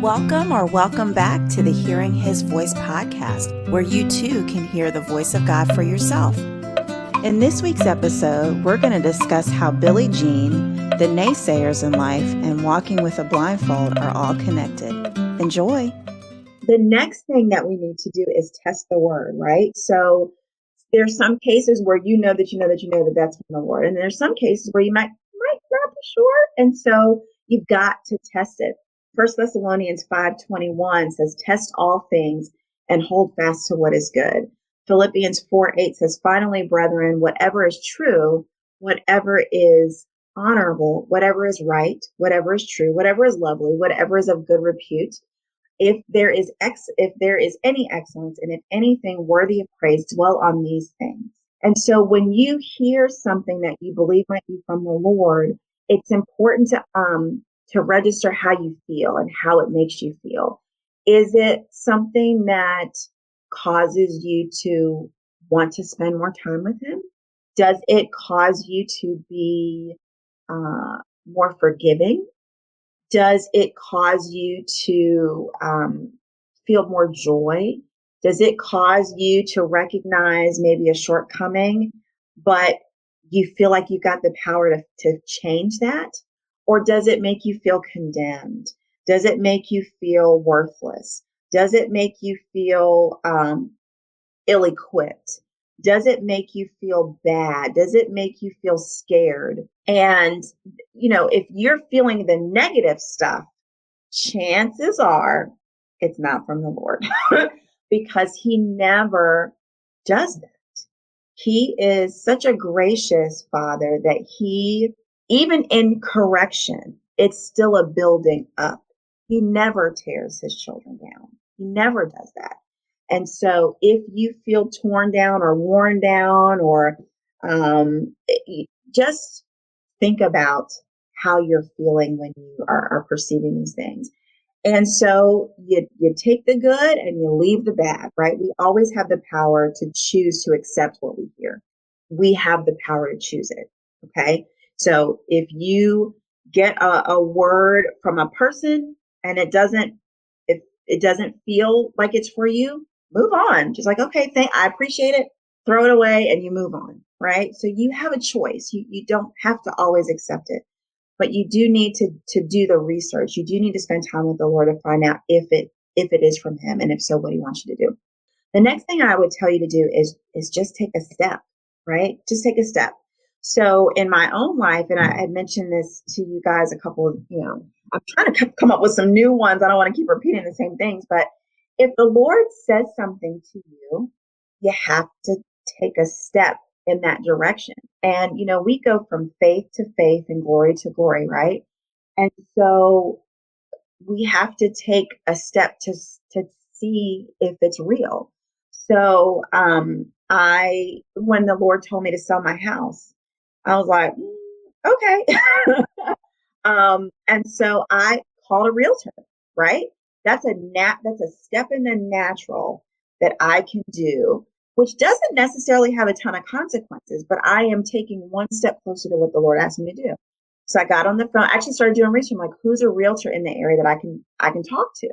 Welcome back to the Hearing His Voice podcast, where you too can hear the voice of God for yourself. In this week's episode, we're going to discuss how Billie Jean, the naysayers in life, and walking with a blindfold are all connected. Enjoy. The next thing that we need to do is test the word, right? So there's some cases where you know that that's from the Lord. And there's some cases where you might not be sure. And so you've got to test it. 1 Thessalonians 5:21 says, test all things and hold fast to what is good. Phillipians 4:8 says, finally, brethren, whatever is true, whatever is honorable, whatever is right, whatever is true, whatever is lovely, whatever is of good repute, if there is any excellence and if anything worthy of praise, dwell on these things. And so when you hear something that you believe might be from the Lord, it's important to register how you feel and how it makes you feel. Is it something that causes you to want to spend more time with Him? Does it cause you to be more forgiving? Does it cause you to feel more joy? Does it cause you to recognize maybe a shortcoming, but you feel like you've got the power to change that? Or does it make you feel condemned? Does it make you feel worthless? Does it make you feel ill-equipped? Does it make you feel bad? Does it make you feel scared? And, if you're feeling the negative stuff, chances are it's not from the Lord because He never does that. He is such a gracious Father that He, even in correction, it's still a building up. He never tears His children down. He never does that. And so if you feel torn down or worn down or just think about how you're feeling when you are perceiving these things. And so you take the good and you leave the bad, right? We always have the power to choose to accept what we hear. We have the power to choose it, okay? So if you get a word from a person and it doesn't feel like it's for you, move on. Just like, okay, I appreciate it. Throw it away and you move on, right? So you have a choice. You don't have to always accept it, but you do need to do the research. You do need to spend time with the Lord to find out if it is from Him, and if so, what He wants you to do. The next thing I would tell you to do is just take a step, right? Just take a step. So in my own life, and I had mentioned this to you guys a couple of, I'm trying to come up with some new ones. I don't want to keep repeating the same things, but if the Lord says something to you, you have to take a step in that direction. And, we go from faith to faith and glory to glory, right? And so we have to take a step to see if it's real. So when the Lord told me to sell my house, I was like, okay. And so I called a realtor, right? That's a step in the natural that I can do, which doesn't necessarily have a ton of consequences, but I am taking one step closer to what the Lord asked me to do. So I got on the phone, I actually started doing research. I'm like, who's a realtor in the area that I can talk to?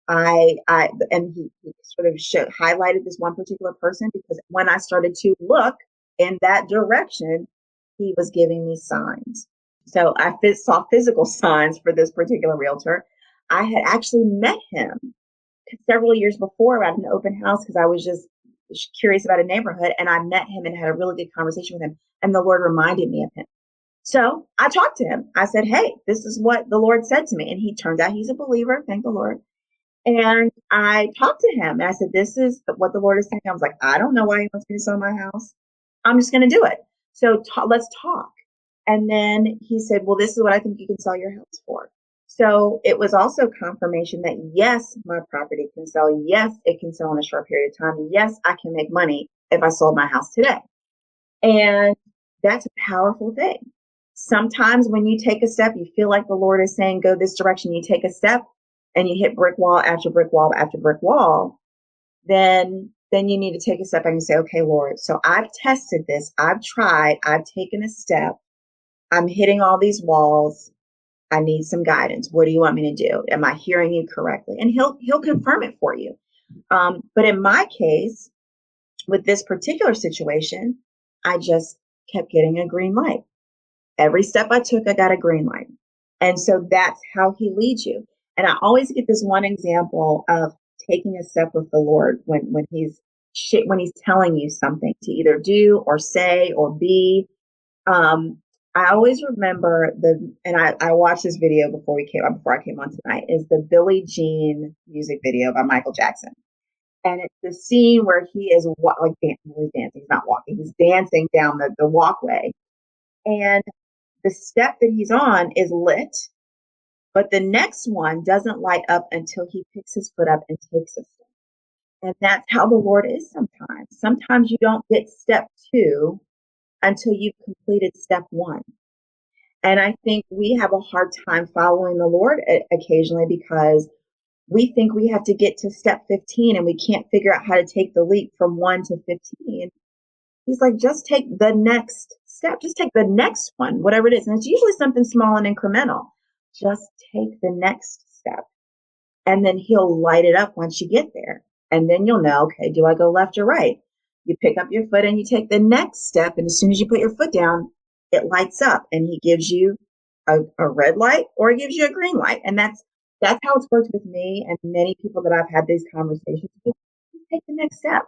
And he sort of highlighted this one particular person, because when I started to look in that direction, he was giving me signs. So I saw physical signs for this particular realtor. I had actually met him several years before at an open house because I was just curious about a neighborhood, and I met him and had a really good conversation with him, and the Lord reminded me of him. So I talked to him. I said, hey, this is what the Lord said to me. And he turned out he's a believer. Thank the Lord. And I talked to him and I said, this is what the Lord is saying. I was like, I don't know why He wants me to sell my house. I'm just going to do it. So let's talk. And then he said, well, this is what I think you can sell your house for. So it was also confirmation that, yes, my property can sell. Yes, it can sell in a short period of time. Yes, I can make money if I sold my house today. And that's a powerful thing. Sometimes when you take a step, you feel like the Lord is saying, go this direction. You take a step and you hit brick wall after brick wall after brick wall. Then you need to take a step and say, okay, Lord, so I've tested this. I've tried. I've taken a step. I'm hitting all these walls. I need some guidance. What do you want me to do? Am I hearing you correctly? And he'll confirm it for you. But in my case, with this particular situation, I just kept getting a green light. Every step I took, I got a green light. And so that's how he leads you. And I always get this one example of taking a step with the Lord when he's telling you something to either do or say or be. I always remember and I watched this video before I came on tonight, is the Billie Jean music video by Michael Jackson. And it's the scene where he is dancing. He's not walking. He's dancing down the walkway. And the step that he's on is lit, but the next one doesn't light up until he picks his foot up and takes a step. And that's how the Lord is sometimes. Sometimes you don't get step 2 until you've completed step 1. And I think we have a hard time following the Lord occasionally because we think we have to get to step 15 and we can't figure out how to take the leap from 1 to 15. He's like, just take the next step. Just take the next one, whatever it is. And it's usually something small and incremental. Just take the next step. And then he'll light it up once you get there. And then you'll know, okay, do I go left or right? You pick up your foot and you take the next step. And as soon as you put your foot down, it lights up and he gives you a red light or he gives you a green light. And that's how it's worked with me and many people that I've had these conversations with. Take the next step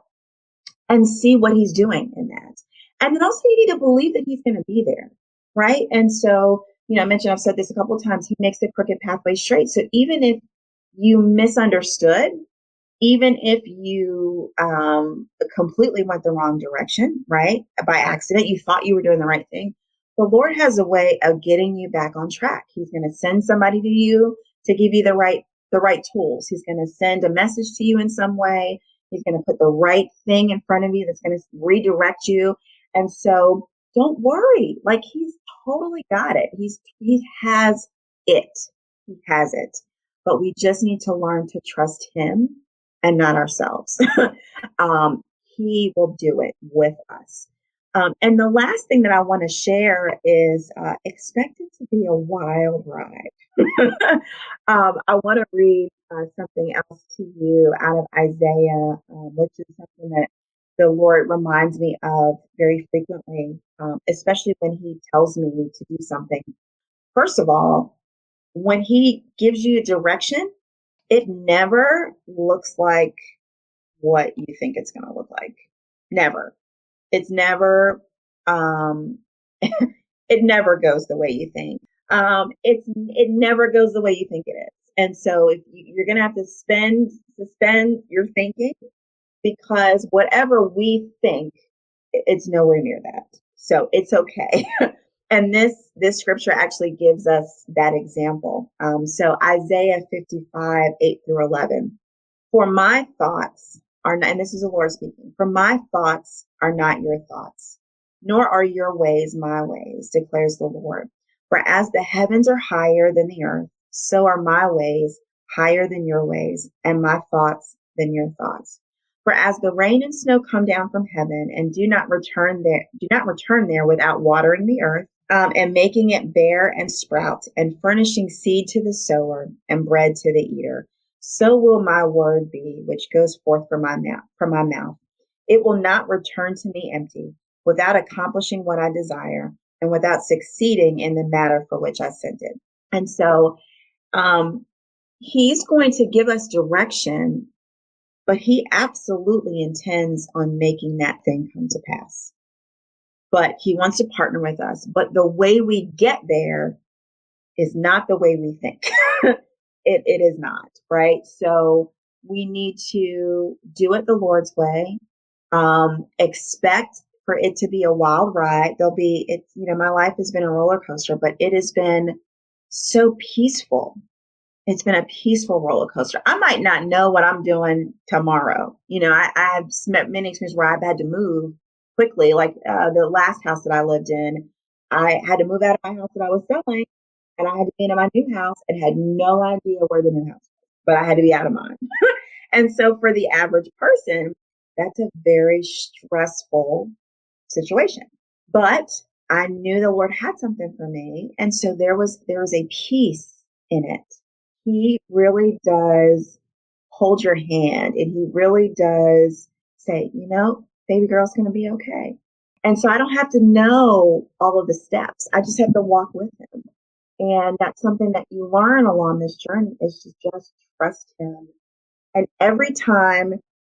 and see what he's doing in that. And then also you need to believe that he's going to be there, right? And so, I've said this a couple of times, he makes the crooked pathway straight. So even if you misunderstood, even if you completely went the wrong direction, right? By accident, you thought you were doing the right thing. The Lord has a way of getting you back on track. He's going to send somebody to you to give you the right tools. He's going to send a message to you in some way. He's going to put the right thing in front of you that's going to redirect you. And so don't worry. Like he's totally got it. He has it. He has it. But we just need to learn to trust him and not ourselves. He will do it with us. And the last thing that I want to share is expect it to be a wild ride. I want to read something else to you out of Isaiah, which is something that the Lord reminds me of very frequently, especially when he tells me to do something. First of all, when he gives you direction, it never looks like what you think it's going to look like. Never. It's never, it never goes the way you think. It never goes the way you think it is. And so if you're going to have to suspend your thinking, because whatever we think, it's nowhere near that. So it's okay. And this scripture actually gives us that example. So Isaiah 55, 8-11. For my thoughts are not, and this is the Lord speaking, for my thoughts are not your thoughts, nor are your ways my ways, declares the Lord. For as the heavens are higher than the earth, so are my ways higher than your ways, and my thoughts than your thoughts. For as the rain and snow come down from heaven and do not return there without watering the earth, and making it bear and sprout, and furnishing seed to the sower and bread to the eater, so will my word be, which goes forth from my mouth. It will not return to me empty, without accomplishing what I desire, and without succeeding in the matter for which I sent it. And so he's going to give us direction, but he absolutely intends on making that thing come to pass. But he wants to partner with us. But the way we get there is not the way we think. It is not, right? So we need to do it the Lord's way. Expect for it to be a wild ride. My life has been a roller coaster, but it has been so peaceful. It's been a peaceful roller coaster. I might not know what I'm doing tomorrow. I've met many experiences where I've had to move quickly. Like the last house that I lived in, I had to move out of my house that I was selling, and I had to be in my new house and had no idea where the new house was, but I had to be out of mine. And so for the average person, that's a very stressful situation. But I knew the Lord had something for me. And so there was a peace in it. He really does hold your hand, and he really does say, baby girl's going to be okay. And so I don't have to know all of the steps. I just have to walk with him. And that's something that you learn along this journey is to just trust him. And every time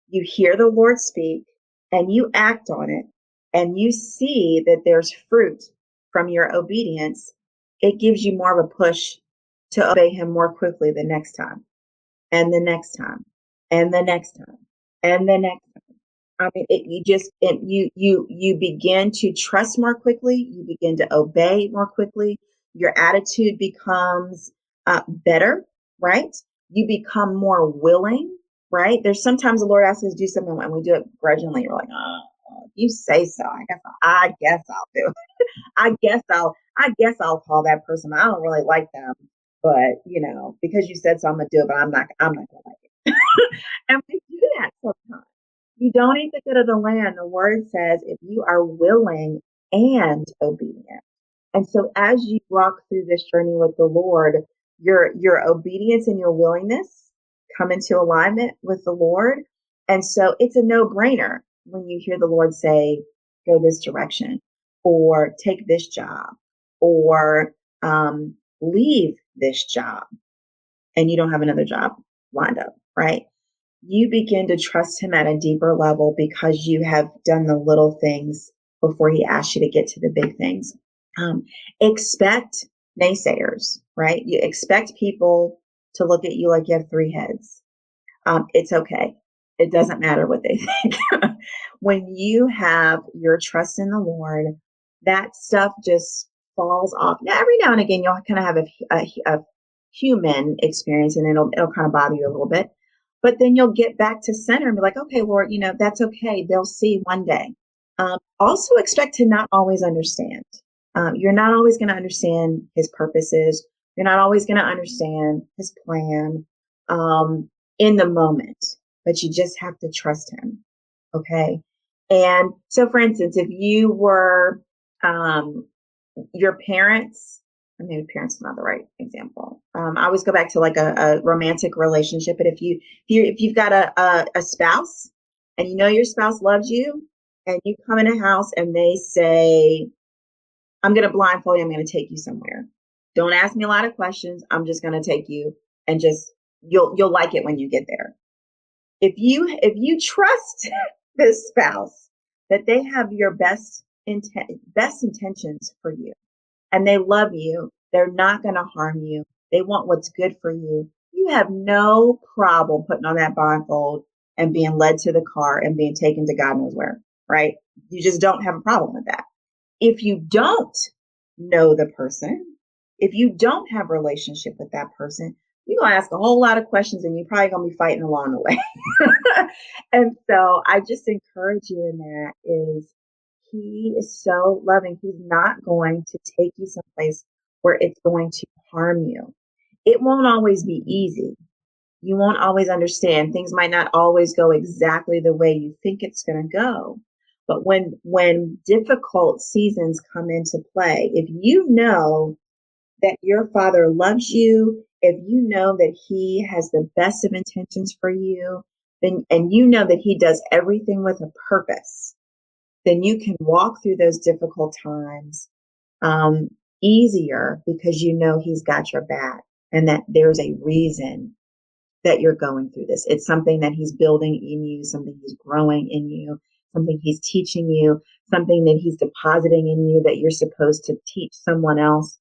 you hear the Lord speak and you act on it and you see that there's fruit from your obedience, it gives you more of a push to obey him more quickly the next time and the next time and the next time and the next time. I mean, you begin to trust more quickly. You begin to obey more quickly. Your attitude becomes better, right? You become more willing, right? There's sometimes the Lord asks us to do something and we do it grudgingly. We're like, oh, you say so. I guess I'll do it. I guess I'll call that person. I don't really like them, but because you said so, I'm gonna do it. But I'm not gonna like it. And we do that sometimes. You don't eat the good of the land. The word says if you are willing and obedient. And so as you walk through this journey with the Lord, your obedience and your willingness come into alignment with the Lord. And so it's a no-brainer when you hear the Lord say, go this direction, or take this job, or leave this job, and you don't have another job lined up, right? You begin to trust him at a deeper level because you have done the little things before he asks you to get to the big things. Expect naysayers, right? You expect people to look at you like you have three heads. It's okay. It doesn't matter what they think. When you have your trust in the Lord, that stuff just falls off. Now, every now and again, you'll kind of have a human experience, and it'll kind of bother you a little bit. But then you'll get back to center and be like, okay, Lord, that's okay. They'll see one day. Also expect to not always understand. You're not always going to understand his purposes. You're not always going to understand his plan in the moment, but you just have to trust him. Okay. And so, for instance, if you were your parents, or maybe parents is not the right example. I always go back to like a romantic relationship. But if you've got a spouse and your spouse loves you, and you come in a house and they say, I'm going to blindfold you, I'm going to take you somewhere. Don't ask me a lot of questions. I'm just going to take you, and just you'll like it when you get there. If you trust this spouse that they have your best intentions for you, and they love you, they're not going to harm you, they want what's good for you, you have no problem putting on that blindfold and being led to the car and being taken to God knows where, right? You just don't have a problem with that. If you don't know the person, if you don't have a relationship with that person, you're going to ask a whole lot of questions, and you're probably going to be fighting along the way. And so I just encourage you in that is he is so loving. He's not going to take you someplace where it's going to harm you. It won't always be easy. You won't always understand. Things might not always go exactly the way you think it's going to go. But when difficult seasons come into play, if you know that your Father loves you, if you know that he has the best of intentions for you, then, and you know that he does everything with a purpose, then you can walk through those difficult times easier, because you know he's got your back, and that there's a reason that you're going through this. It's something that he's building in you, something he's growing in you, something he's teaching you, something that he's depositing in you that you're supposed to teach someone else.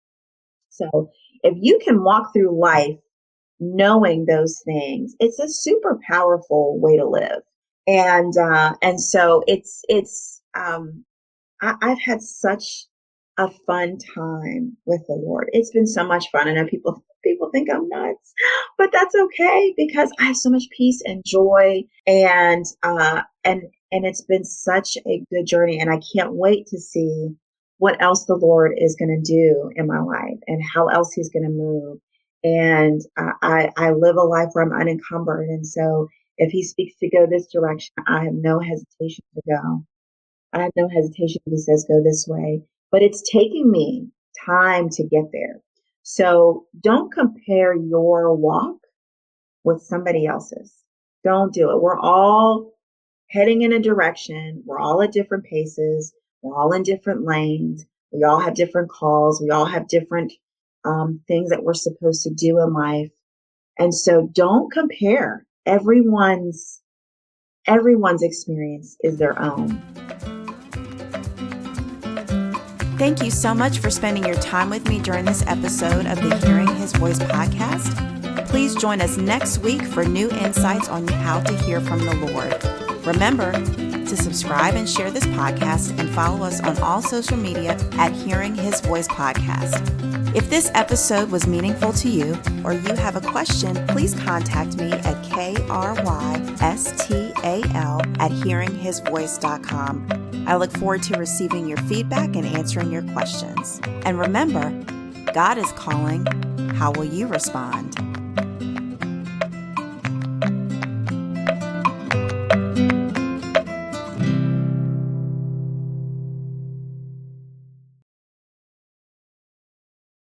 So if you can walk through life knowing those things, it's a super powerful way to live. And so I've had such a fun time with the Lord. It's been so much fun. I know people think I'm nuts, but that's okay, because I have so much peace and joy, and it's been such a good journey, and I can't wait to see what else the Lord is going to do in my life and how else he's going to move. And I live a life where I'm unencumbered. And so if he speaks to go this direction, I have no hesitation to go. I have no hesitation if he says, go this way. but it's taking me time to get there. So don't compare your walk with somebody else's. Don't do it. We're all heading in a direction. We're all at different paces. We're all in different lanes. We all have different calls. We all have different things that we're supposed to do in life. And so don't compare. Everyone's experience is their own. Thank you so much for spending your time with me during this episode of the Hearing His Voice podcast. Please join us next week for new insights on how to hear from the Lord. Remember to subscribe and share this podcast and follow us on all social media at Hearing His Voice Podcast. If this episode was meaningful to you or you have a question, please contact me at krystal@hearinghisvoice.com. I look forward to receiving your feedback and answering your questions. And remember, God is calling. How will you respond?